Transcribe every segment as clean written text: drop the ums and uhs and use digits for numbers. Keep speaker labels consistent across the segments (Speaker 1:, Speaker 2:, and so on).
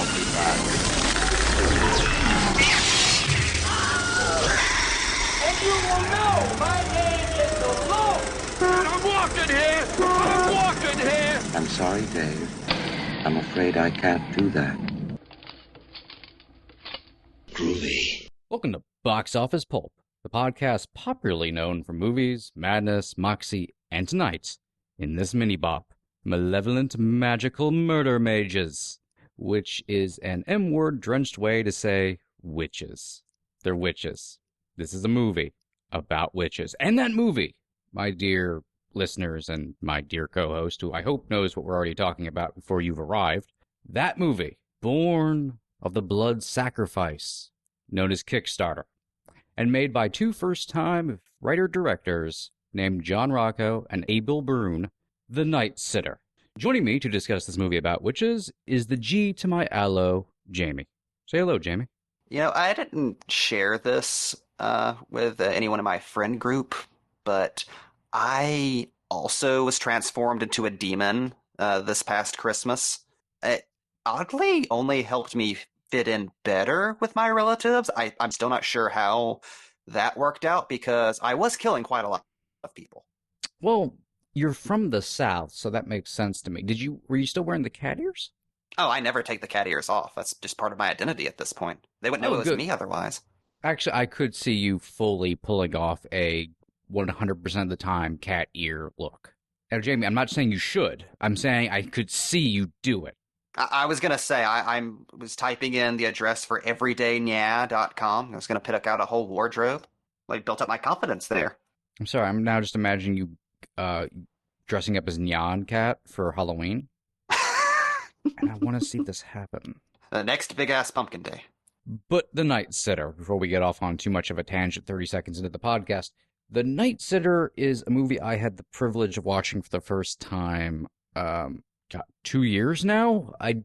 Speaker 1: I'll be back.
Speaker 2: And you will know my name is the Lord. I'm walking here. I'm walking here.
Speaker 3: I'm sorry, Dave. I'm afraid I can't do that.
Speaker 4: Groovy.
Speaker 5: Welcome to Box Office Pulp, the podcast popularly known for movies, madness, moxie, and tonight, in this mini-bop, malevolent magical murder mages, which is an M-word drenched way to say witches. They're witches. This is a movie about witches. And that movie, my dear listeners and my dear co-host, who I hope knows what we're already talking about before you've arrived, that movie, born of the blood sacrifice, known as Kickstarter, and made by two first-time writer-directors named John Rocco and Abel Baroun, The Night Sitter. Joining me to discuss this movie about witches is the G to my aloe, Jamie. Say hello, Jamie.
Speaker 6: You know, I didn't share this with anyone in my friend group, but I also was transformed into a demon this past Christmas. It oddly only helped me fit in better with my relatives. I'm still not sure how that worked out because I was killing quite a lot of people.
Speaker 5: Well, you're from the South, so that makes sense to me. Were you still wearing the cat ears?
Speaker 6: Oh, I never take the cat ears off. That's just part of my identity at this point. They wouldn't know it was
Speaker 5: good.
Speaker 6: me otherwise.
Speaker 5: Actually, I could see you fully pulling off a 100% of the time cat ear look. Now, Jamie, I'm not saying you should. I'm saying I could see you do it.
Speaker 6: I was going to say, I was typing in the address for everydaynya.com. I was going to pick out a whole wardrobe. Like, built up my confidence there.
Speaker 5: I'm sorry, I'm now just imagining you dressing up as Nyan Cat for Halloween. And I want to see this happen.
Speaker 6: The next big-ass pumpkin day.
Speaker 5: But The Night Sitter, before we get off on too much of a tangent 30 seconds into the podcast, The Night Sitter is a movie I had the privilege of watching for the first time, 2 years now? I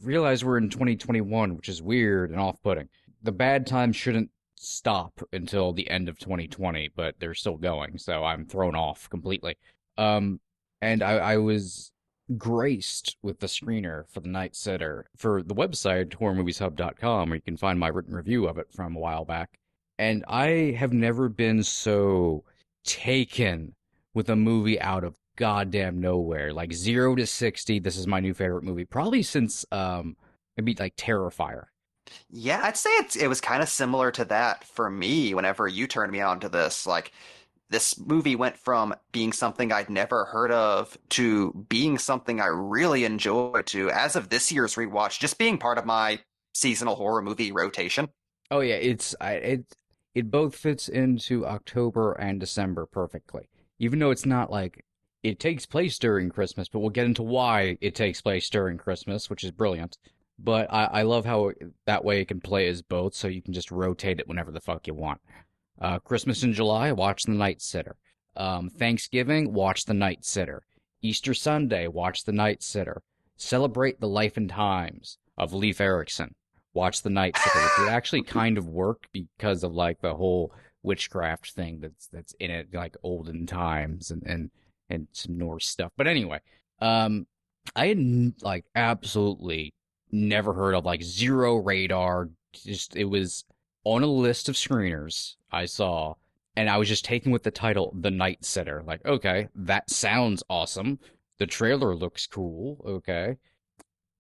Speaker 5: realize we're in 2021, which is weird and off-putting. The bad times shouldn't stop until the end of 2020, but they're still going, so I'm thrown off completely. And I was graced with the screener for The Night Sitter for the website horrormovieshub.com, where you can find my written review of it from a while back. And I have never been so taken with a movie out of goddamn nowhere. Like 0 to 60, this is my new favorite movie, probably since maybe like Terrifier.
Speaker 6: Yeah, I'd say it was kind of similar to that for me whenever you turned me on to this. Like, this movie went from being something I'd never heard of to being something I really enjoyed to, as of this year's rewatch, just being part of my seasonal horror movie rotation.
Speaker 5: Oh yeah, it both fits into October and December perfectly. Even though it's not like it takes place during Christmas, but we'll get into why it takes place during Christmas, which is brilliant. But I love how that way it can play as both, so you can just rotate it whenever the fuck you want. Christmas in July, watch The Night Sitter. Thanksgiving, watch The Night Sitter. Easter Sunday, watch The Night Sitter. Celebrate the life and times of Leif Erikson. Watch The Night Sitter, which would actually kind of work because of like the whole witchcraft thing that's in it, like olden times and some Norse stuff. But anyway, I had like absolutely never heard of, like, Zero Radar. Just, it was on a list of screeners I saw, and I was just taken with the title The Night Sitter. Like, okay, that sounds awesome. The trailer looks cool. Okay.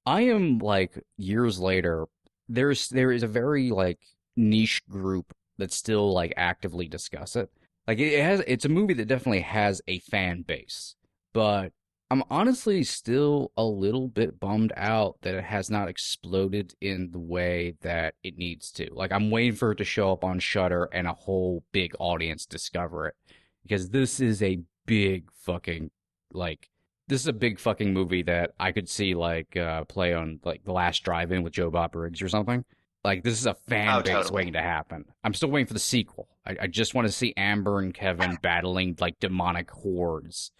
Speaker 5: I am, like, years later, there is a very, like, niche group that still, like, actively discuss it. Like, it's a movie that definitely has a fan base, but I'm honestly still a little bit bummed out that it has not exploded in the way that it needs to. Like, I'm waiting for it to show up on Shudder and a whole big audience discover it, because this is a big fucking, like, this is a big fucking movie that I could see, like, play on, like, The Last Drive-In with Joe Bob Briggs or something. Like, this is a fan base
Speaker 6: totally
Speaker 5: waiting to happen. I'm still waiting for the sequel. I just want to see Amber and Kevin battling, like, demonic hordes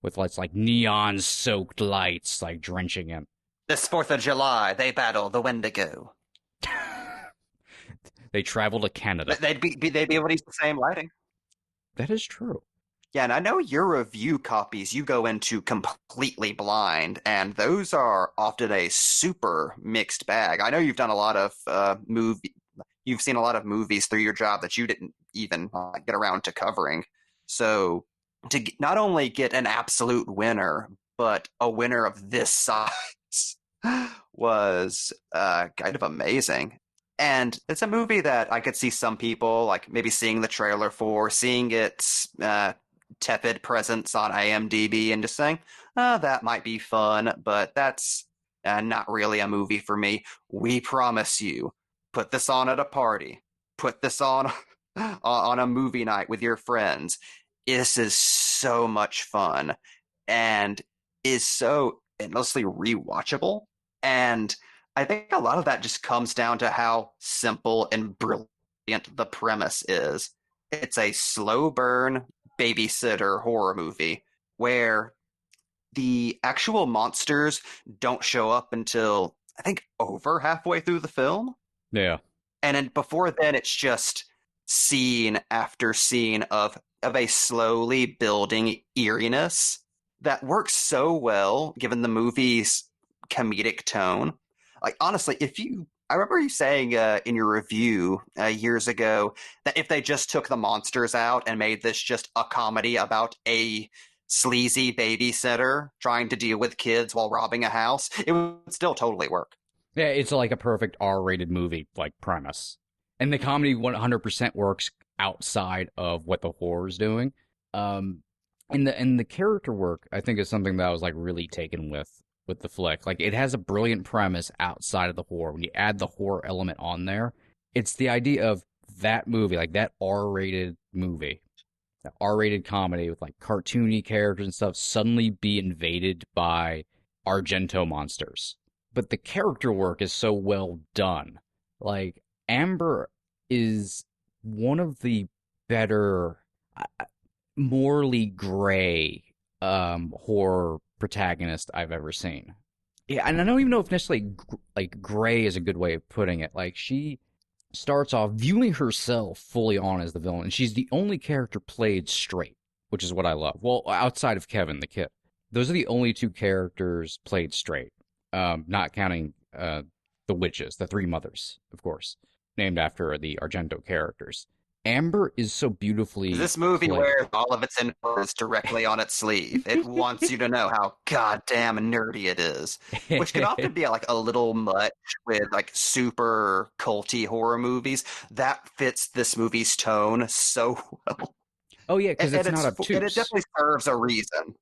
Speaker 5: with, like neon-soaked lights, like, drenching in.
Speaker 6: This 4th of July, they battle the Wendigo.
Speaker 5: They travel to Canada.
Speaker 6: They'd be able to use the same lighting.
Speaker 5: That is true.
Speaker 6: Yeah, and I know your review copies you go into completely blind, and those are often a super mixed bag. I know you've done a lot of you've seen a lot of movies through your job that you didn't even get around to covering. So not only get an absolute winner, but a winner of this size was kind of amazing. And it's a movie that I could see some people like maybe seeing the trailer for, seeing its tepid presence on IMDb, and just saying, that might be fun, but that's not really a movie for me. We promise you, put this on at a party, put this on on a movie night with your friends. This is so much fun and is so endlessly rewatchable. And I think a lot of that just comes down to how simple and brilliant the premise is. It's a slow burn babysitter horror movie where the actual monsters don't show up until I think over halfway through the film.
Speaker 5: Yeah.
Speaker 6: And then before then it's just scene after scene of a slowly building eeriness that works so well given the movie's comedic tone. Like honestly, I remember you saying in your review years ago that if they just took the monsters out and made this just a comedy about a sleazy babysitter trying to deal with kids while robbing a house, it would still totally work.
Speaker 5: Yeah, it's like a perfect R-rated movie like premise. And the comedy 100% works outside of what the horror's doing. And the character work, I think, is something that I was like really taken with the flick. Like, it has a brilliant premise outside of the horror. When you add the horror element on there, it's the idea of that movie, like that R-rated movie, that R-rated comedy with like cartoony characters and stuff, suddenly be invaded by Argento monsters. But the character work is so well done. Like, Amber is one of the better, morally gray horror protagonist I've ever seen. Yeah, and I don't even know if necessarily like gray is a good way of putting it. Like, she starts off viewing herself fully on as the villain, and she's the only character played straight, which is what I love. Well, outside of Kevin the kid, those are the only two characters played straight, not counting the witches, the three mothers, of course, named after the Argento characters. Amber is so beautifully
Speaker 6: This movie
Speaker 5: played.
Speaker 6: wears all of its influence directly on its sleeve. It wants you to know how goddamn nerdy it is, which can often be like a little much with like super culty horror movies. That fits this movie's tone so well.
Speaker 5: Oh yeah, because it's not
Speaker 6: And it
Speaker 5: obtuse.
Speaker 6: definitely serves a reason.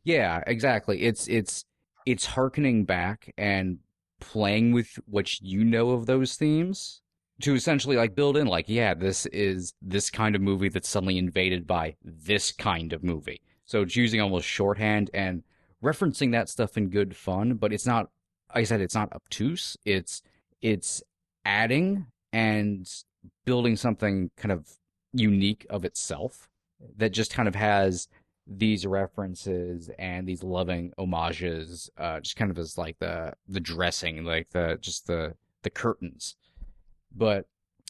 Speaker 5: Yeah, exactly. It's harkening back and playing with what you know of those themes to essentially like build in like, yeah, this is this kind of movie that's suddenly invaded by this kind of movie. So it's using almost shorthand and referencing that stuff in good fun, but it's not, like I said, it's not obtuse. It's adding and building something kind of unique of itself that just kind of has these references and these loving homages, just kind of as like the dressing, like the curtains. But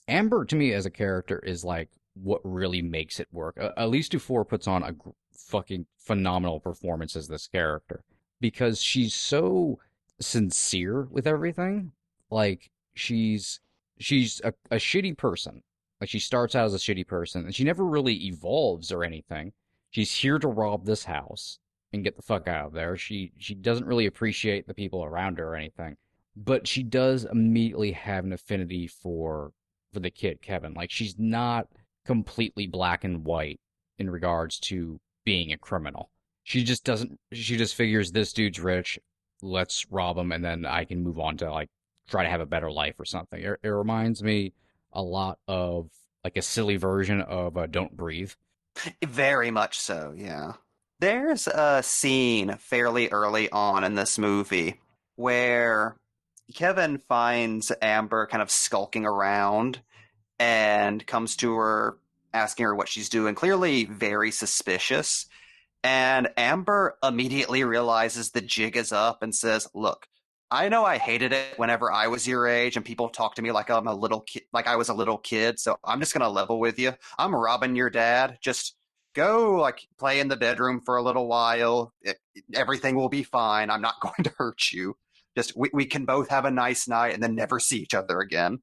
Speaker 5: Amber, to me, as a character, is like what really makes it work. Elise Dufour puts on a fucking phenomenal performance as this character because she's so sincere with everything. Like, she's a shitty person. Like, she starts out as a shitty person, and she never really evolves or anything. She's here to rob this house and get the fuck out of there. She doesn't really appreciate the people around her or anything. But she does immediately have an affinity for the kid, Kevin. Like, she's not completely black and white in regards to being a criminal. She just figures this dude's rich, let's rob him, and then I can move on to like try to have a better life or something. It reminds me a lot of like a silly version of Don't Breathe.
Speaker 6: Very much so, yeah. There's a scene fairly early on in this movie where Kevin finds Amber kind of skulking around and comes to her asking her what she's doing, clearly very suspicious. And Amber immediately realizes the jig is up and says, "Look, I know I hated it whenever I was your age and people talk to me like I'm a little kid, like I was a little kid. So I'm just going to level with you. I'm robbing your dad. Just go like play in the bedroom for a little while. Everything will be fine. I'm not going to hurt you. Just we can both have a nice night and then never see each other again.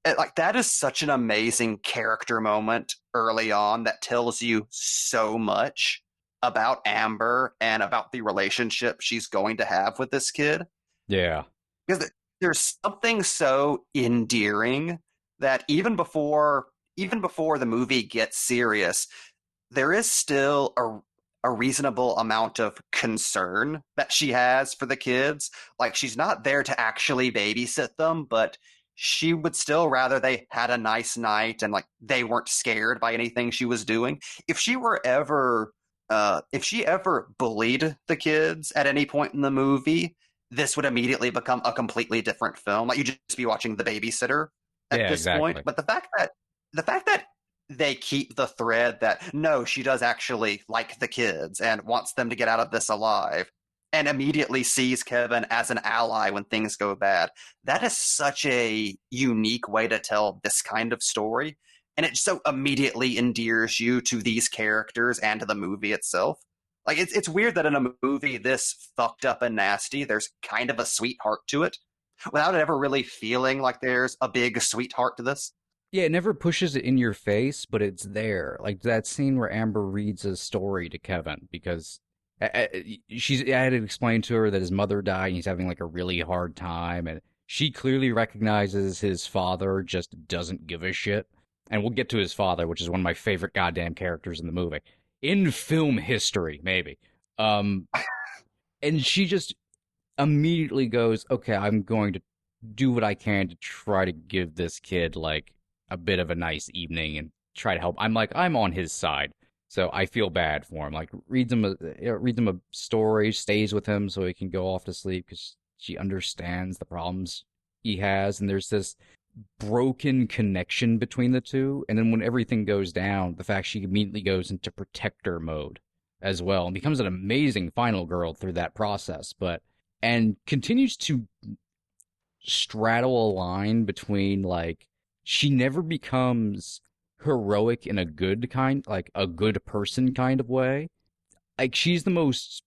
Speaker 6: Like that is such an amazing character moment early on that tells you so much about Amber and about the relationship she's going to have with this kid.
Speaker 5: Yeah.
Speaker 6: Because there's something so endearing that even before the movie gets serious, there is still a reasonable amount of concern that she has for the kids. Like she's not there to actually babysit them, but she would still rather they had a nice night and like they weren't scared by anything she was doing. If she ever bullied the kids at any point in the movie, this would immediately become a completely different film. Like you'd just be watching The Babysitter at this point. But the fact that they keep the thread that no, she does actually like the kids and wants them to get out of this alive, and immediately sees Kevin as an ally when things go bad. That is such a unique way to tell this kind of story. And it so immediately endears you to these characters and to the movie itself. Like, it's weird that in a movie this fucked up and nasty, there's kind of a sweetheart to it, without it ever really feeling like there's a big sweetheart to this.
Speaker 5: Yeah, it never pushes it in your face, but it's there. Like that scene where Amber reads a story to Kevin because I had to explain to her that his mother died and he's having like a really hard time, and she clearly recognizes his father just doesn't give a shit. And we'll get to his father, which is one of my favorite goddamn characters in the movie. In film history, maybe. And she just immediately goes, okay, I'm going to do what I can to try to give this kid like a bit of a nice evening and try to help. I'm on his side. So I feel bad for him. Like reads him a story, stays with him so he can go off to sleep because she understands the problems he has. And there's this broken connection between the two. And then when everything goes down, the fact she immediately goes into protector mode as well and becomes an amazing final girl through that process. And continues to straddle a line between like she never becomes heroic in a good kind, like a good person kind of way. Like she's the most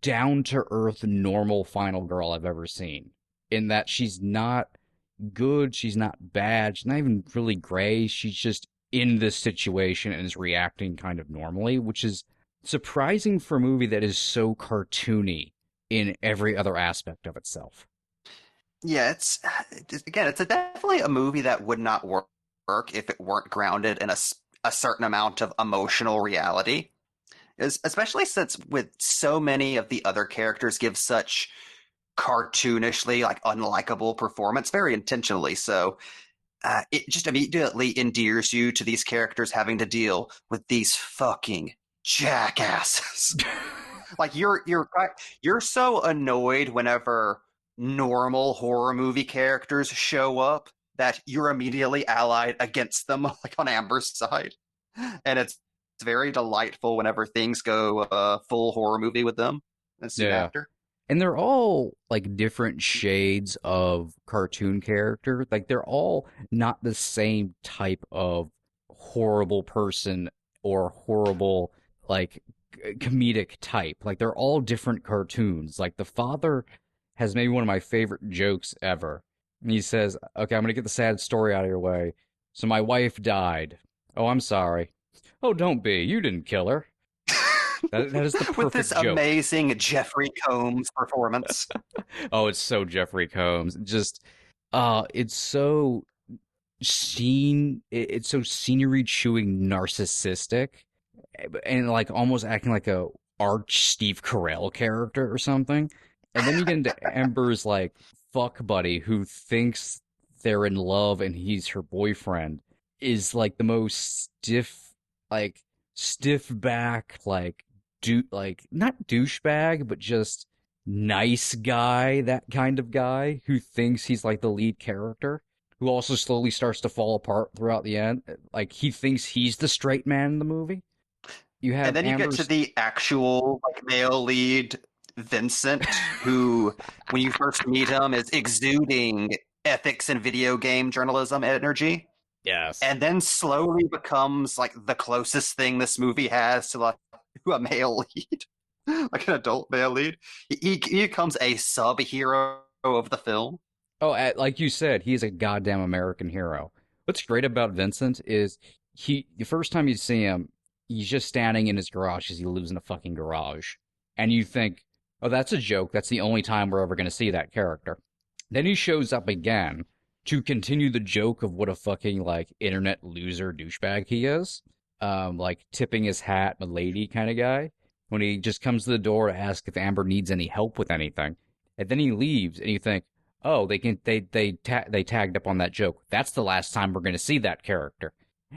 Speaker 5: down to earth, normal final girl I've ever seen. In that she's not good, she's not bad, she's not even really gray. She's just in this situation and is reacting kind of normally, which is surprising for a movie that is so cartoony in every other aspect of itself.
Speaker 6: Yeah, it's definitely a movie that would not work if it weren't grounded in a certain amount of emotional reality. Especially since with so many of the other characters give such cartoonishly, like, unlikable performance, very intentionally so. It just immediately endears you to these characters having to deal with these fucking jackasses. Like, you're so annoyed whenever normal horror movie characters show up that you're immediately allied against them, like on Amber's side. And it's very delightful whenever things go full horror movie with them. And soon after.
Speaker 5: And they're all like different shades of cartoon character. Like they're all not the same type of horrible person or horrible like comedic type. Like they're all different cartoons. Like the father has maybe one of my favorite jokes ever. And he says, okay, I'm going to get the sad story out of your way. So my wife died. Oh, I'm sorry. Oh, don't be. You didn't kill her. That is the perfect
Speaker 6: with this
Speaker 5: joke.
Speaker 6: Amazing Jeffrey Combs performance.
Speaker 5: Oh, it's so Jeffrey Combs. Just, it's so it's so scenery chewing narcissistic, and like almost acting like a arch Steve Carell character or something. And then you get into Amber's like fuck buddy who thinks they're in love and he's her boyfriend, is like the most stiff back, like not douchebag, but just nice guy, that kind of guy who thinks he's like the lead character, who also slowly starts to fall apart throughout the end. Like he thinks he's the straight man in the movie. And then you get
Speaker 6: to the actual like male lead, Vincent, who when you first meet him is exuding ethics and video game journalism energy.
Speaker 5: Yes.
Speaker 6: and then slowly becomes like the closest thing this movie has to like to a male lead, like an adult male lead. He becomes a sub-hero of the film.
Speaker 5: Oh, like you said, he's a goddamn American hero. What's great about Vincent is the first time you see him, he's just standing in his garage because he lives in a fucking garage. And you think, oh, that's a joke. That's the only time we're ever going to see that character. Then he shows up again to continue the joke of what a fucking, like, internet loser douchebag he is. Like, tipping his hat, a lady kind of guy. When he just comes to the door to ask if Amber needs any help with anything. And then he leaves, and you think, oh, they tagged up on that joke. That's the last time we're going to see that character.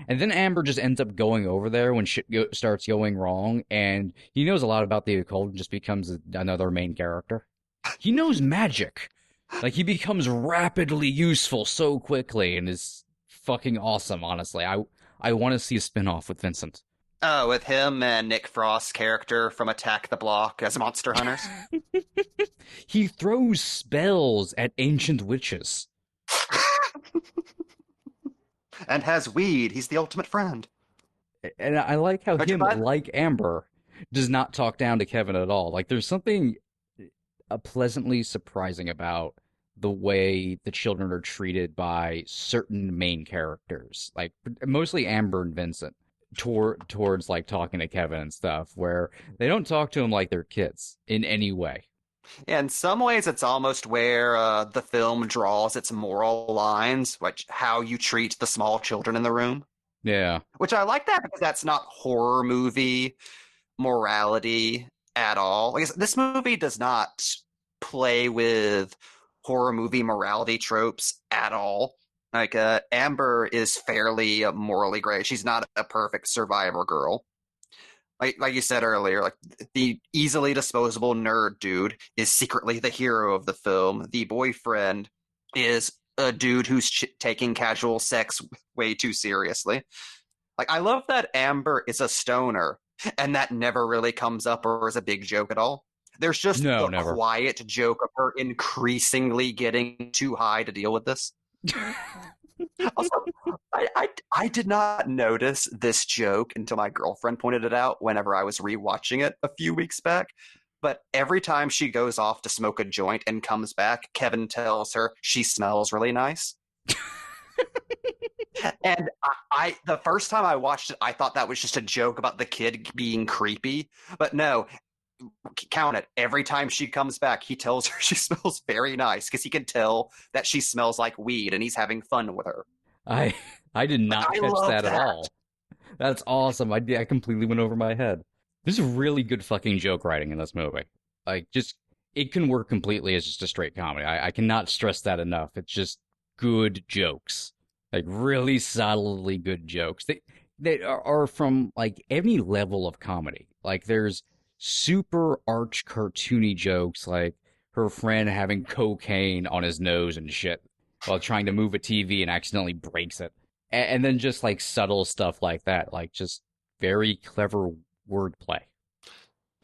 Speaker 5: And then Amber just ends up going over there when shit starts going wrong, and he knows a lot about the occult and just becomes another main character. He knows magic. Like, he becomes rapidly useful so quickly and is fucking awesome, honestly. I want to see a spin-off with Vincent.
Speaker 6: Oh, with him and Nick Frost's character from Attack the Block as monster hunters.
Speaker 5: He throws spells at ancient witches.
Speaker 6: And has weed. He's the ultimate friend.
Speaker 5: And I like how him,
Speaker 6: But-
Speaker 5: like Amber, does not talk down to Kevin at all. Like, there's something pleasantly surprising about the way the children are treated by certain main characters. Like, mostly Amber and Vincent. Towards like talking to Kevin and stuff, where they don't talk to him like they're kids in any way.
Speaker 6: Yeah, in some ways, it's almost where the film draws its moral lines, like how you treat the small children in the room.
Speaker 5: Yeah.
Speaker 6: Which I like that because that's not horror movie morality at all. Like, this movie does not play with horror movie morality tropes at all. Like, Amber is fairly morally gray. She's not a perfect survivor girl. Like you said earlier, like the easily disposable nerd dude is secretly the hero of the film. The boyfriend is a dude who's taking casual sex way too seriously. Like, I love that Amber is a stoner, and that never really comes up or is a big joke at all. There's just
Speaker 5: never.
Speaker 6: Quiet joke of her increasingly getting too high to deal with this. Also, I did not notice this joke until my girlfriend pointed it out whenever I was rewatching it a few weeks back. But every time she goes off to smoke a joint and comes back, Kevin tells her she smells really nice. And I the first time I watched it, I thought that was just a joke about the kid being creepy. But no, count it. Every time she comes back, he tells her she smells very nice because he can tell that she smells like weed and he's having fun with her.
Speaker 5: I did not catch
Speaker 6: love
Speaker 5: that at
Speaker 6: that.
Speaker 5: all. That's awesome. I completely went over my head. There's really good fucking joke writing in this movie. Like, just, it can work completely as just a straight comedy. I cannot stress that enough. It's just good jokes. Like, really solidly good jokes. They are from, like, any level of comedy. Like, there's super arch cartoony jokes, like her friend having cocaine on his nose and shit while trying to move a TV and accidentally breaks it. And then just, like, subtle stuff like that. Like, just very clever wordplay.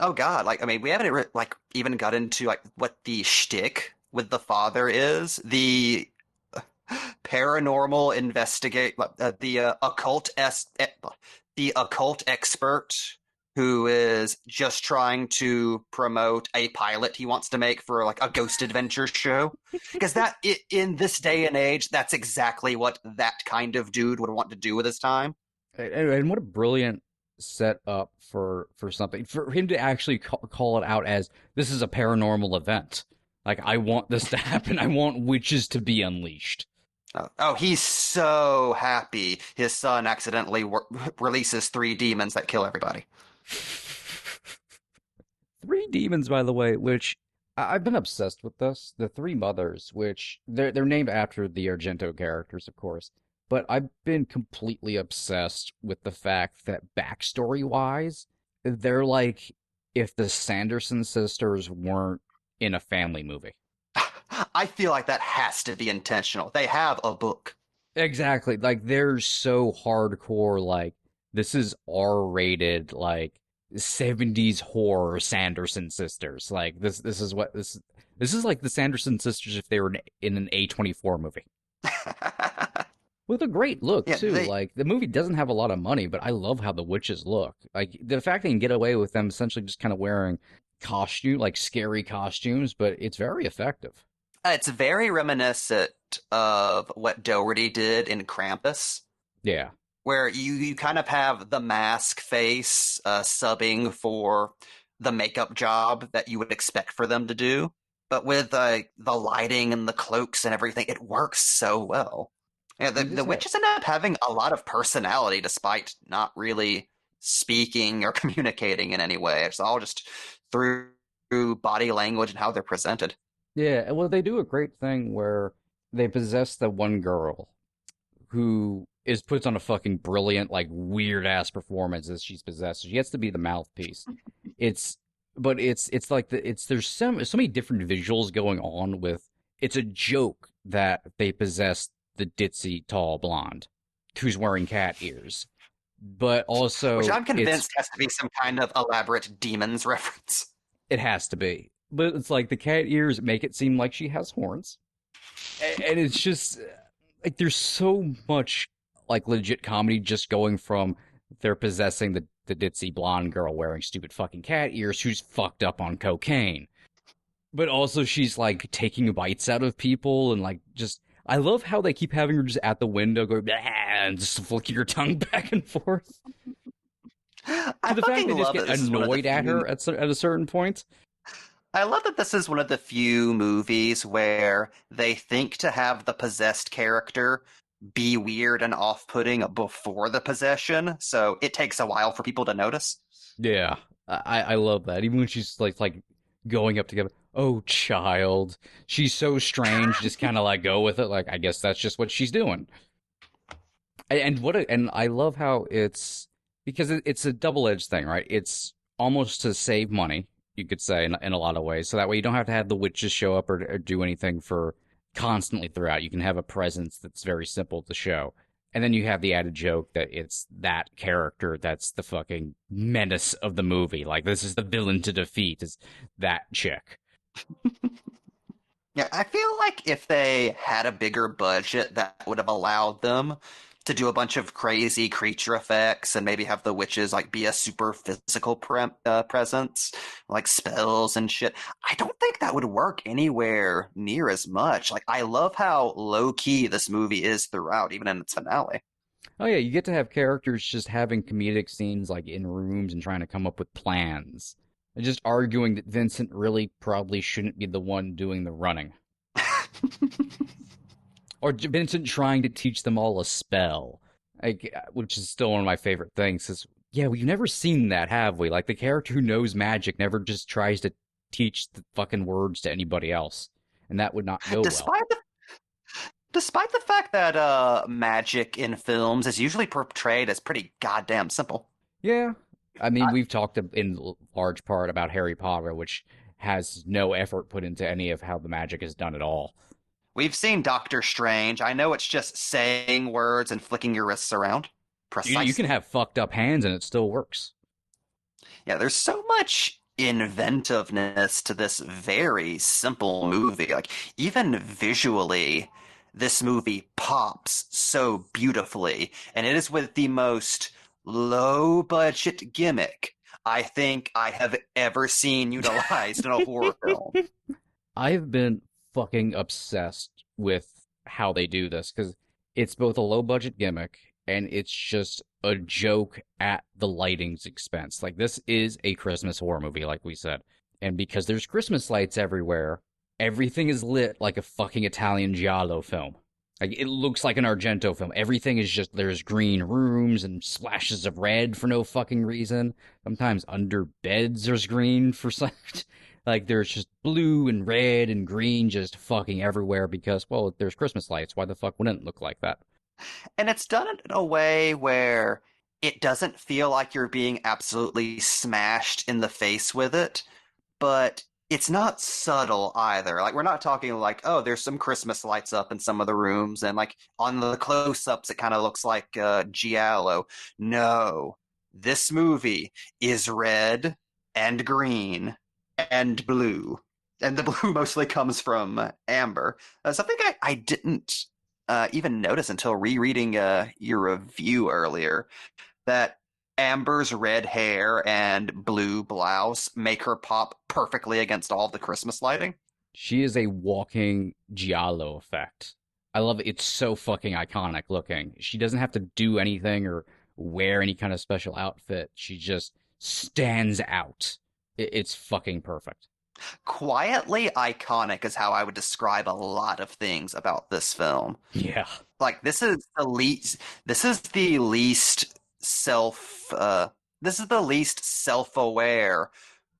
Speaker 6: Oh God! Like, I mean, we haven't even got into like what the shtick with the father is. The paranormal the occult expert who is just trying to promote a pilot he wants to make for like a Ghost Adventure show. Because in this day and age, that's exactly what that kind of dude would want to do with his time.
Speaker 5: And what a brilliant set up for something, for him to actually call it out as, this is a paranormal event. Like, I want this to happen. I want witches to be unleashed.
Speaker 6: Oh, he's so happy his son accidentally releases 3 demons that kill everybody.
Speaker 5: 3 demons, by the way, which I've been obsessed with this. The 3 mothers, which they're named after the Argento characters, of course. But I've been completely obsessed with the fact that backstory-wise, they're like if the Sanderson sisters weren't in a family movie.
Speaker 6: I feel like that has to be intentional. They have a book.
Speaker 5: Exactly. Like, they're so hardcore, like, this is R-rated, like, 70s horror Sanderson sisters. Like, this is like the Sanderson sisters if they were in an A24 movie. With a great look
Speaker 6: Yeah,
Speaker 5: too. Like the movie doesn't have a lot of money, but I love how the witches look. Like the fact they can get away with them essentially just kind of wearing like scary costumes, but it's very effective.
Speaker 6: it's very reminiscent of what Doherty did in Krampus,
Speaker 5: Yeah.
Speaker 6: where you kind of have the mask face subbing for the makeup job that you would expect for them to do. But with the lighting and the cloaks and everything, it works so well. Yeah,
Speaker 5: You
Speaker 6: the
Speaker 5: just have,
Speaker 6: witches end up having a lot of personality despite not really speaking or communicating in any way. It's all just through body language and how they're presented.
Speaker 5: yeah, well they do a great thing where they possess the one girl who is puts on a fucking brilliant, like weird ass performance as she's possessed. She gets to be the mouthpiece. It's but it's like there's so many different visuals going on with it's a joke that they possess the ditzy tall blonde who's wearing cat ears. But also
Speaker 6: Which I'm convinced has to be some kind of elaborate demons reference.
Speaker 5: it has to be. But it's like the cat ears make it seem like she has horns. And it's just like there's so much like legit comedy just going from they're possessing the ditzy blonde girl wearing stupid fucking cat ears who's fucked up on cocaine. But also she's like taking bites out of people and like just I love how they keep having her just at the window going "Bah," and just flicking her tongue back and forth.
Speaker 6: I
Speaker 5: To the fact
Speaker 6: fucking
Speaker 5: they just
Speaker 6: love
Speaker 5: get
Speaker 6: that this is one of the
Speaker 5: annoyed at
Speaker 6: few-
Speaker 5: her at a certain point.
Speaker 6: I love that this is one of the few movies where they think to have the possessed character be weird and off-putting before the possession, so it takes a while for people to notice.
Speaker 5: Yeah, I love that. Even when she's like going up together. Oh, child, she's so strange. Just kind of like go with it. Like I guess that's just what she's doing. And I love how it's because it's a double-edged thing, right? It's almost to save money, you could say, in a lot of ways. So that way you don't have to have the witches show up or do anything for constantly throughout. You can have a presence that's very simple to show. And then you have the added joke that it's that character that's the fucking menace of the movie. Like, this is the villain to defeat, is that chick.
Speaker 6: Yeah, I feel like if they had a bigger budget, that would have allowed them to do a bunch of crazy creature effects and maybe have the witches like be a super physical presence, like spells and shit. I don't think that would work anywhere near as much. Like, I love how low key this movie is throughout, even in its finale.
Speaker 5: Oh, yeah, you get to have characters just having comedic scenes, like, in rooms and trying to come up with plans. And just arguing that Vincent really probably shouldn't be the one doing the running. Or Vincent trying to teach them all a spell, like, which is still one of my favorite things. Is yeah, we've never seen that, have we? Like the character who knows magic never just tries to teach the fucking words to anybody else, and that would not go well.
Speaker 6: Despite the fact that magic in films is usually portrayed as pretty goddamn simple.
Speaker 5: Yeah, I mean we've talked in large part about Harry Potter, which has no effort put into any of how the magic is done at all.
Speaker 6: We've seen Doctor Strange. I know it's just saying words and flicking your wrists around. Precisely.
Speaker 5: You can have fucked up hands and it still works.
Speaker 6: Yeah, there's so much inventiveness to this very simple movie. Like, even visually, this movie pops so beautifully. And it is with the most low-budget gimmick I think I have ever seen utilized in a horror film.
Speaker 5: I've been fucking obsessed with how they do this because it's both a low budget gimmick and it's just a joke at the lighting's expense. Like, this is a Christmas horror movie, like we said. And because there's Christmas lights everywhere, everything is lit like a fucking Italian giallo film. Like, it looks like an Argento film. Everything is just, there's green rooms and splashes of red for no fucking reason. Sometimes under beds there's green for some. Like, there's just blue and red and green just fucking everywhere because, well, there's Christmas lights. Why the fuck wouldn't it look like that?
Speaker 6: And it's done in a way where it doesn't feel like you're being absolutely smashed in the face with it, but it's not subtle either. Like, we're not talking like, oh, there's some Christmas lights up in some of the rooms, and like on the close-ups it kind of looks like giallo. No, this movie is red and green and blue, and the blue mostly comes from amber. So I think I didn't even notice until rereading your review earlier that Amber's red hair and blue blouse make her pop perfectly against all of the Christmas lighting.
Speaker 5: She is a walking giallo effect. I love it. It's so fucking iconic looking. She doesn't have to do anything or wear any kind of special outfit. She just stands out. It's fucking perfect.
Speaker 6: Quietly iconic is how I would describe a lot of things about this film.
Speaker 5: Yeah.
Speaker 6: Like self this is the least self-aware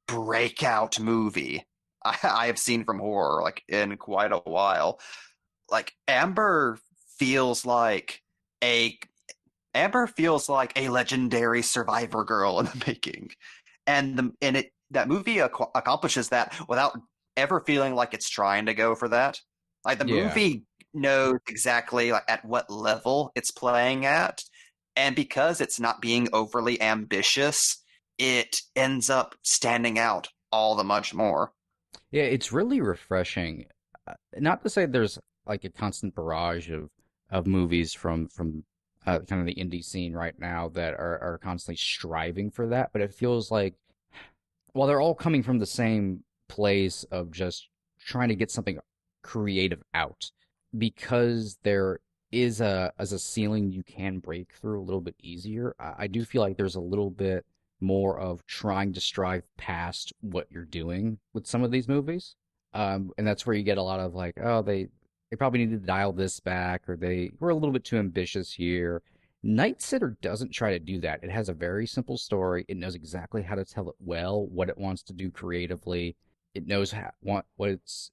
Speaker 6: breakout movie I have seen from horror like in quite a while. Like feels like a Amber feels like a legendary survivor girl in the making, that movie accomplishes that without ever feeling like it's trying to go for that. Like the movie knows exactly like at what level it's playing at, and because it's not being overly ambitious, it ends up standing out all the much more.
Speaker 5: Yeah, it's really refreshing. Not to say there's like a constant barrage of movies from kind of the indie scene right now that are constantly striving for that, but it feels like while they're all coming from the same place of just trying to get something creative out, because there is a ceiling you can break through a little bit easier. I do feel like there's a little bit more of trying to strive past what you're doing with some of these movies. And that's where you get a lot of like, oh, they probably need to dial this back, or they were a little bit too ambitious here. Night Sitter doesn't try to do that. It has a very simple story. It knows exactly how to tell it well, what it wants to do creatively. It knows what it's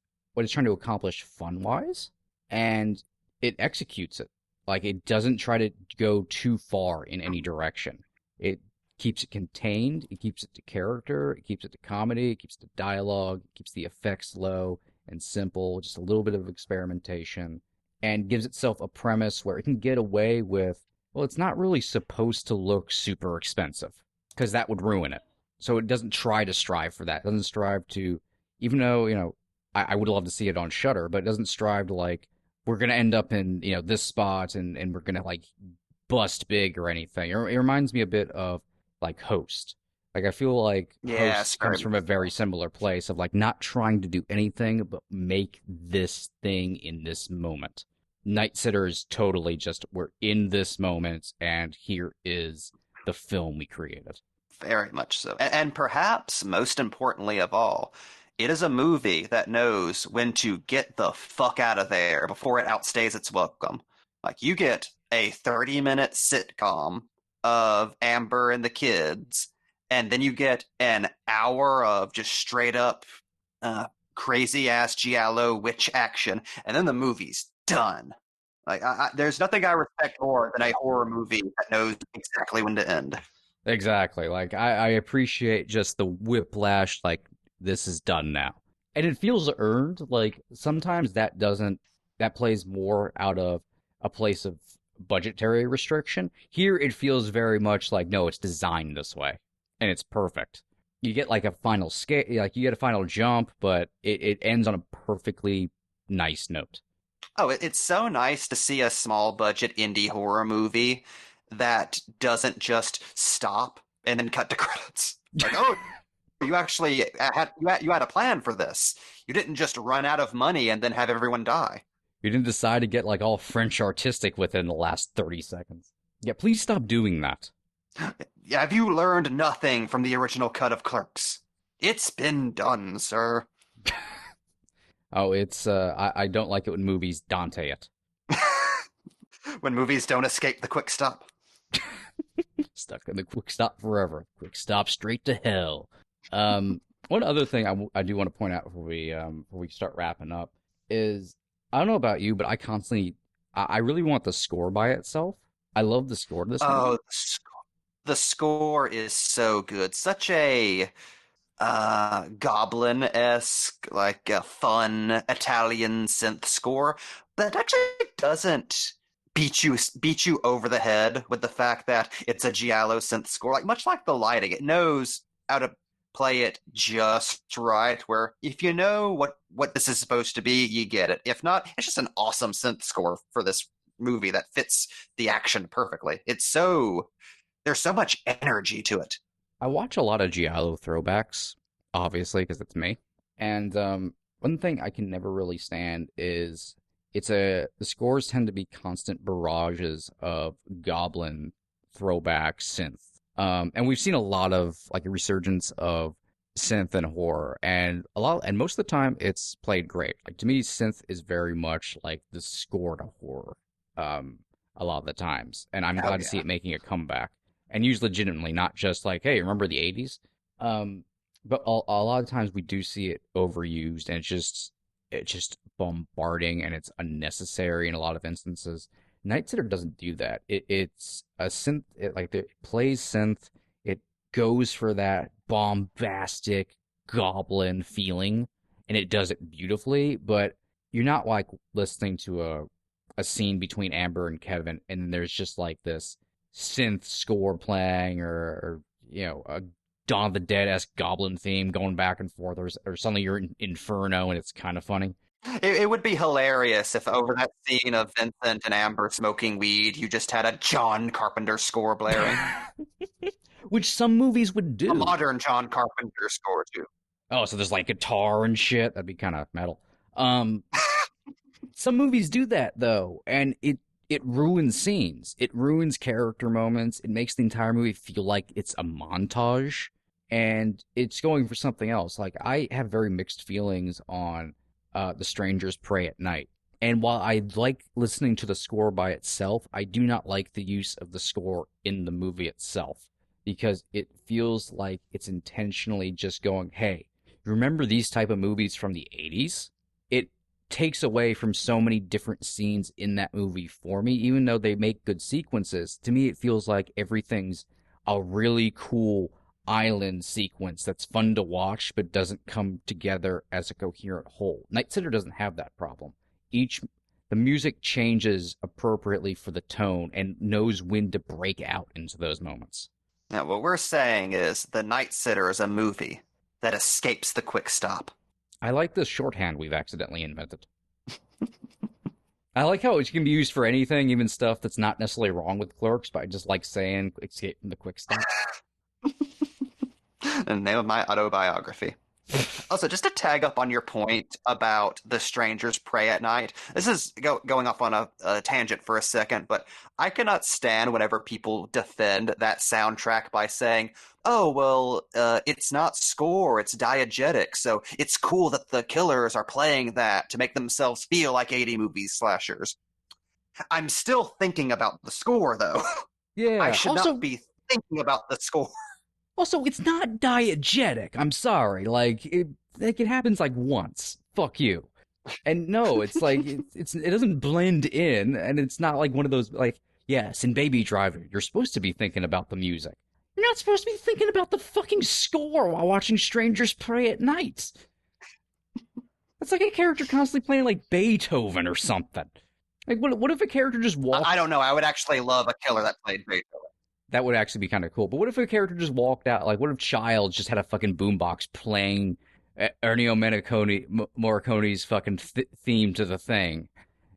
Speaker 5: trying to accomplish fun-wise, and it executes it. Like, it doesn't try to go too far in any direction. It keeps it contained, it keeps it to character, it keeps it to comedy, it keeps it to dialogue, it keeps the effects low and simple, just a little bit of experimentation, and gives itself a premise where it can get away with, well, it's not really supposed to look super expensive, because that would ruin it. So it doesn't try to strive for that. It doesn't strive to, even though, I would love to see it on Shudder, but it doesn't strive to like, we're going to end up in, this spot and we're going to like bust big or anything. It reminds me a bit of like Host. Like, I feel like Host comes from a very similar place of like not trying to do anything but make this thing in this moment. Night Sitter is totally just, we're in this moment and here is the film we created.
Speaker 6: Very much so. And perhaps most importantly of all, it is a movie that knows when to get the fuck out of there before it outstays its welcome. Like, you get a 30-minute sitcom of Amber and the kids, and then you get an hour of just straight up crazy-ass giallo witch action, and then the movie's done. Like, there's nothing I respect more than a horror movie that knows exactly when to end.
Speaker 5: Exactly. Like, I appreciate just the whiplash, like, this is done now. And it feels earned. Like, sometimes that plays more out of a place of budgetary restriction. Here, it feels very much like, no, it's designed this way. And it's perfect. You get like a final scale, like you get a final jump, but it ends on a perfectly nice note.
Speaker 6: Oh, it's so nice to see a small budget indie horror movie that doesn't just stop and then cut to credits. Like, oh, you actually had a plan for this. You didn't just run out of money and then have everyone die.
Speaker 5: You didn't decide to get like all French artistic within the last 30 seconds. Yeah, please stop doing that.
Speaker 6: Have you learned nothing from the original cut of Clerks? It's been done, sir.
Speaker 5: Oh, it's I don't like it when movies Dante it.
Speaker 6: When movies don't escape the quick stop.
Speaker 5: Stuck in the quick stop forever. Quick stop straight to hell. One other thing I do want to point out before we start wrapping up is, I don't know about you, but I really want the score by itself. I love the score to this movie.
Speaker 6: Oh, the score is so good. Such a Goblin-esque, like a fun Italian synth score, but it actually doesn't beat you over the head with the fact that it's a giallo synth score. Like, much like The Lighting, it knows how to play it just right, where if you know what this is supposed to be, you get it. If not, it's just an awesome synth score for this movie that fits the action perfectly. There's so much energy to it.
Speaker 5: I watch a lot of Giallo throwbacks, obviously, because it's me. And one thing I can never really stand is the scores tend to be constant barrages of goblin throwback synth. And we've seen a lot of like a resurgence of synth and horror, and most of the time it's played great. Like to me, synth is very much like the score to horror. A lot of the times, and I'm glad to see it making a comeback, and used legitimately, not just like, hey, remember the '80s? But a lot of times we do see it overused, and it's just bombarding, and it's unnecessary in a lot of instances. Night Sitter doesn't do that. It's a synth. It plays synth. It goes for that bombastic goblin feeling, and it does it beautifully. But you're not like listening to a scene between Amber and Kevin, and there's just like this synth score playing, or a Dawn of the Dead-esque goblin theme going back and forth, or suddenly you're in Inferno, and it's kind of funny.
Speaker 6: It would be hilarious if over that scene of Vincent and Amber smoking weed, you just had a John Carpenter score blaring.
Speaker 5: Which some movies would do.
Speaker 6: A modern John Carpenter score, too.
Speaker 5: Oh, so there's like guitar and shit? That'd be kind of metal. Some movies do that, though, and it ruins scenes. It ruins character moments. It makes the entire movie feel like it's a montage, and it's going for something else. Like, I have very mixed feelings on The Strangers Pray at Night. And while I like listening to the score by itself, I do not like the use of the score in the movie itself, because it feels like it's intentionally just going, hey, remember these type of movies from the 80s? It takes away from so many different scenes in that movie for me. Even though they make good sequences, to me it feels like everything's a really cool island sequence that's fun to watch but doesn't come together as a coherent whole. Night Sitter doesn't have that problem. The music changes appropriately for the tone and knows when to break out into those moments.
Speaker 6: Now, what we're saying is The Night Sitter is a movie that escapes the quick stop.
Speaker 5: I like this shorthand we've accidentally invented. I like how it can be used for anything, even stuff that's not necessarily wrong with Clerks, but I just like saying escape from the quick stop.
Speaker 6: The name of my autobiography. Also, just to tag up on your point about The Strangers Pray at Night, this is going off on a tangent for a second, but I cannot stand whenever people defend that soundtrack by saying, oh, well, it's not score, it's diegetic, so it's cool that the killers are playing that to make themselves feel like 80 movies slashers. I'm still thinking about the score, though.
Speaker 5: Yeah.
Speaker 6: I should not be thinking about the score.
Speaker 5: Also, it's not diegetic. I'm sorry. Like it happens like once. Fuck you. And no, it's like it doesn't blend in, and it's not like one of those like, yes, in Baby Driver, you're supposed to be thinking about the music. You're not supposed to be thinking about the fucking score while watching Strangers Pray at Night. It's like a character constantly playing like Beethoven or something. Like what if a character just walked?
Speaker 6: I don't know. I would actually love a killer that played Beethoven.
Speaker 5: That would actually be kind of cool. But what if a character just walked out? Like, what if Childs just had a fucking boombox playing Ennio Morricone's fucking theme to the thing,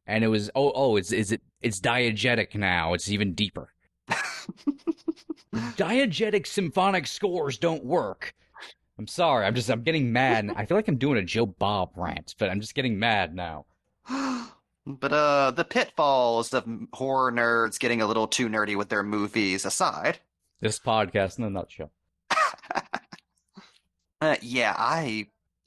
Speaker 5: and it was it's diegetic now. It's even deeper. Diegetic symphonic scores don't work. I'm sorry. I'm getting mad. I feel like I'm doing a Joe Bob rant, but I'm just getting mad now.
Speaker 6: But the pitfalls of horror nerds getting a little too nerdy with their movies aside.
Speaker 5: This podcast in a nutshell.
Speaker 6: Yeah,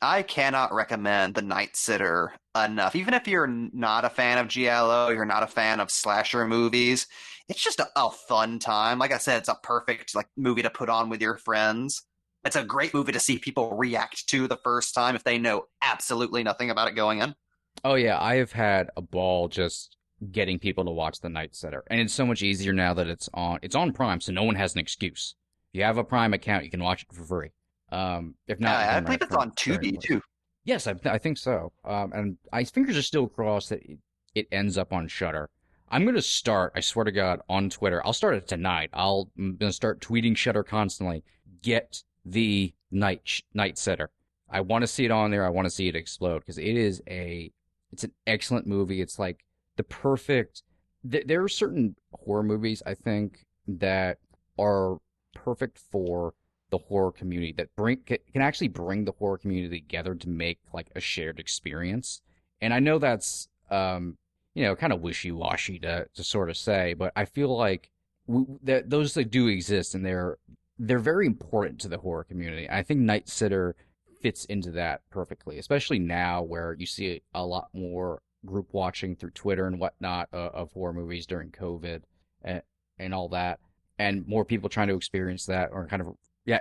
Speaker 6: I cannot recommend The Night Sitter enough. Even if you're not a fan of Giallo, you're not a fan of slasher movies, it's just a fun time. Like I said, it's a perfect movie to put on with your friends. It's a great movie to see people react to the first time if they know absolutely nothing about it going in.
Speaker 5: Oh yeah, I have had a ball just getting people to watch The Night Sitter, and it's so much easier now that it's on Prime, so no one has an excuse. If you have a Prime account, you can watch it for free. If not,
Speaker 6: I believe it's on Tubi too.
Speaker 5: Yes, I think so. And my fingers are still crossed that it ends up on Shudder. I'm gonna start. I swear to God, on Twitter. I'll start it tonight. I'm gonna start tweeting Shudder constantly. Get the Night Sitter. I want to see it on there. I want to see it explode because it's an excellent movie. It's like the perfect. There are certain horror movies I think that are perfect for the horror community that can actually bring the horror community together to make like a shared experience. And I know that's kind of wishy-washy to sort of say, but I feel like that those that do exist and they're very important to the horror community. I think Night Sitter fits into that perfectly, especially now where you see a lot more group watching through Twitter and whatnot of horror movies during COVID and all that, and more people trying to experience that or kind of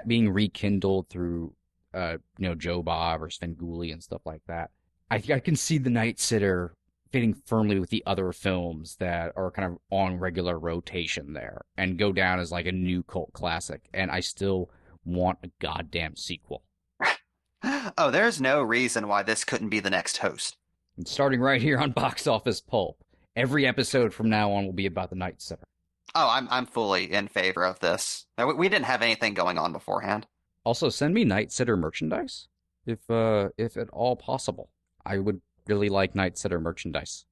Speaker 5: being rekindled through Joe Bob or Svengoolie and stuff like that. I think I can see the Night Sitter fitting firmly with the other films that are kind of on regular rotation there and go down as like a new cult classic. And I still want a goddamn sequel.
Speaker 6: Oh, there's no reason why this couldn't be the next host.
Speaker 5: And starting right here on Box Office Pulp, every episode from now on will be about the Night Sitter.
Speaker 6: Oh, I'm fully in favor of this. We didn't have anything going on beforehand.
Speaker 5: Also, send me Night Sitter merchandise if at all possible. I would really like Night Sitter merchandise.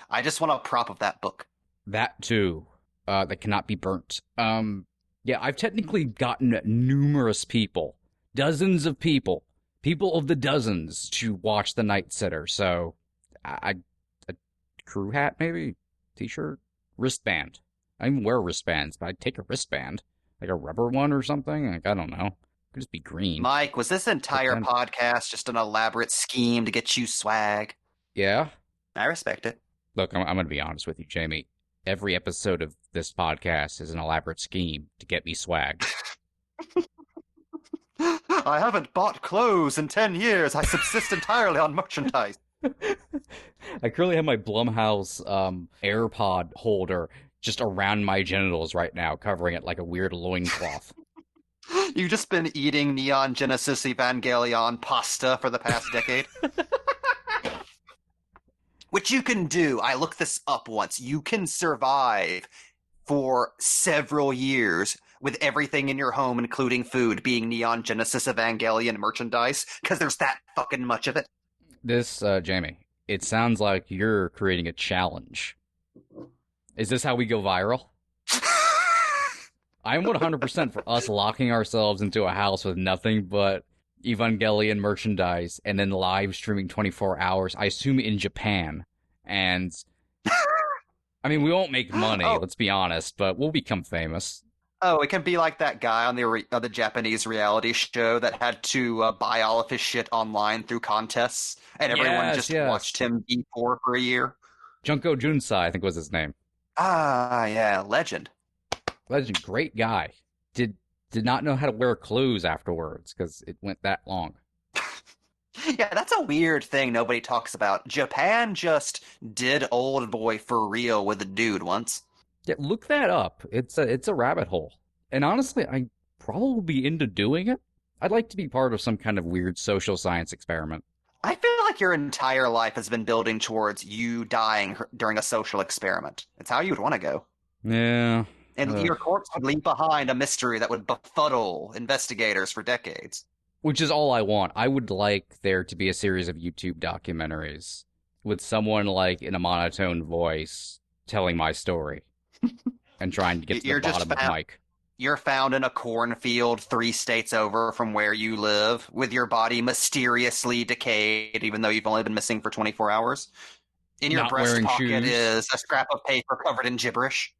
Speaker 6: I just want a prop of that book.
Speaker 5: That too. That cannot be burnt. I've technically gotten numerous people, dozens of people of the dozens to watch the Night Sitter. So, a crew hat maybe, t-shirt, wristband. I don't even wear wristbands, but I'd take a wristband, like a rubber one or something. Like I don't know. It could just be green.
Speaker 6: Mike, was this entire podcast just an elaborate scheme to get you swag?
Speaker 5: Yeah.
Speaker 6: I respect it.
Speaker 5: Look, I'm going to be honest with you, Jamie. Every episode of this podcast is an elaborate scheme to get me swag.
Speaker 6: I haven't bought clothes in 10 years. I subsist entirely on merchandise.
Speaker 5: I currently have my Blumhouse AirPod holder just around my genitals right now, covering it like a weird loincloth.
Speaker 6: You've just been eating Neon Genesis Evangelion pasta for the past decade? Which you can do. I looked this up once. You can survive for several years with everything in your home, including food, being Neon Genesis Evangelion merchandise, because there's that fucking much of it.
Speaker 5: This, Jamie, it sounds like you're creating a challenge. Is this how we go viral? I'm 100% for us locking ourselves into a house with nothing but Evangelion merchandise and then live streaming 24 hours, I assume in Japan. And, I mean, we won't make money, let's be honest, but we'll become famous.
Speaker 6: Oh, it can be like that guy on the Japanese reality show that had to buy all of his shit online through contests, and everyone watched him be poor for a year.
Speaker 5: Junko Junsai, I think was his name.
Speaker 6: Ah, yeah, legend.
Speaker 5: Legend, great guy. Did not know how to wear clothes afterwards because it went that long.
Speaker 6: Yeah, that's a weird thing nobody talks about. Japan just did Old Boy for real with a dude once.
Speaker 5: Yeah, look that up. It's a rabbit hole. And honestly, I'd probably be into doing it. I'd like to be part of some kind of weird social science experiment.
Speaker 6: I feel like your entire life has been building towards you dying during a social experiment. It's how you would want to go.
Speaker 5: Yeah.
Speaker 6: And your corpse would leave behind a mystery that would befuddle investigators for decades.
Speaker 5: Which is all I want. I would like there to be a series of YouTube documentaries with someone like in a monotone voice telling my story and trying to get to the bottom of Mike.
Speaker 6: You're found in a cornfield 3 states over from where you live, with your body mysteriously decayed, even though you've only been missing for 24 hours. In your breast pocket is a scrap of paper covered in gibberish.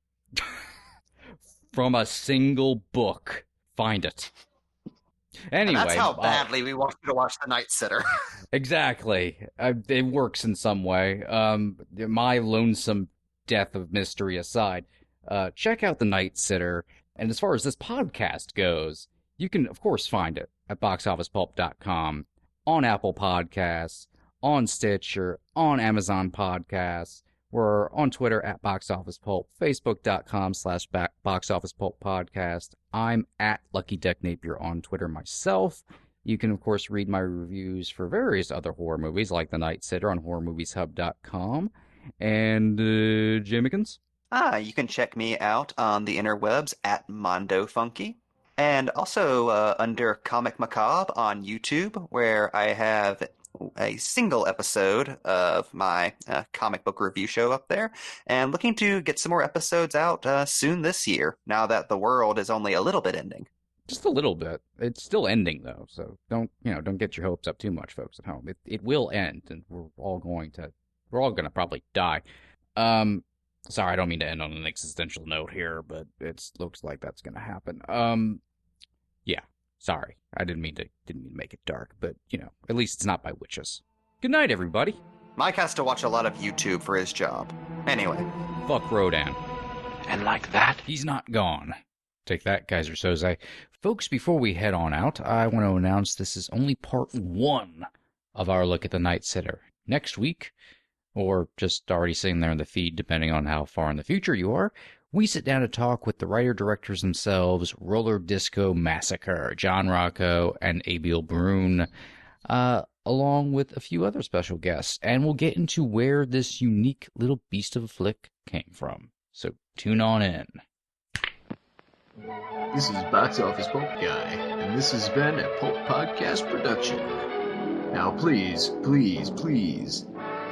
Speaker 5: From a single book. Find it. Anyway.
Speaker 6: And that's how badly we want you to watch The Night Sitter.
Speaker 5: Exactly. It works in some way. My lonesome death of mystery aside, check out The Night Sitter. And as far as this podcast goes, you can, of course, find it at boxofficepulp.com, on Apple Podcasts, on Stitcher, on Amazon Podcasts. We're on Twitter at boxofficepulp, facebook.com/boxofficepulppodcast. I'm at Lucky Duck Napier on Twitter myself. You can, of course, read my reviews for various other horror movies like The Night Sitter on horrormovieshub.com. And, Jamikins?
Speaker 6: You can check me out on the interwebs at Mondo Funky. And also under Comic Macabre on YouTube, where I have a single episode of my comic book review show up there, and looking to get some more episodes out soon this year, now that the world is only a little bit ending.
Speaker 5: Just a little bit. It's still ending though, so don't get your hopes up too much, folks at home. It will end, and we're all gonna probably die. Sorry, I don't mean to end on an existential note here, but it looks like that's gonna happen. Yeah, sorry, I didn't mean to make it dark, but at least it's not by witches. Good night, everybody.
Speaker 6: Mike has to watch a lot of YouTube for his job. Anyway.
Speaker 5: Fuck Rodan.
Speaker 4: And like that,
Speaker 5: He's not gone. Take that, Kaiser Soze. Folks, before we head on out, I want to announce this is only part 1 of our look at the Night Sitter. Next week, or just already sitting there in the feed, depending on how far in the future you are, we sit down to talk with the writer-directors themselves, Roller Disco Massacre, John Rocco, and Abiel Brun, along with a few other special guests, and we'll get into where this unique little beast of a flick came from. So tune on in.
Speaker 1: This is Box Office Pulp Guy, and this has been a Pulp Podcast production. Now please, please, please,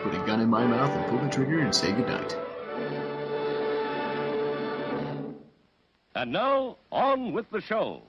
Speaker 1: put a gun in my mouth and pull the trigger and say goodnight.
Speaker 7: And now, on with the show.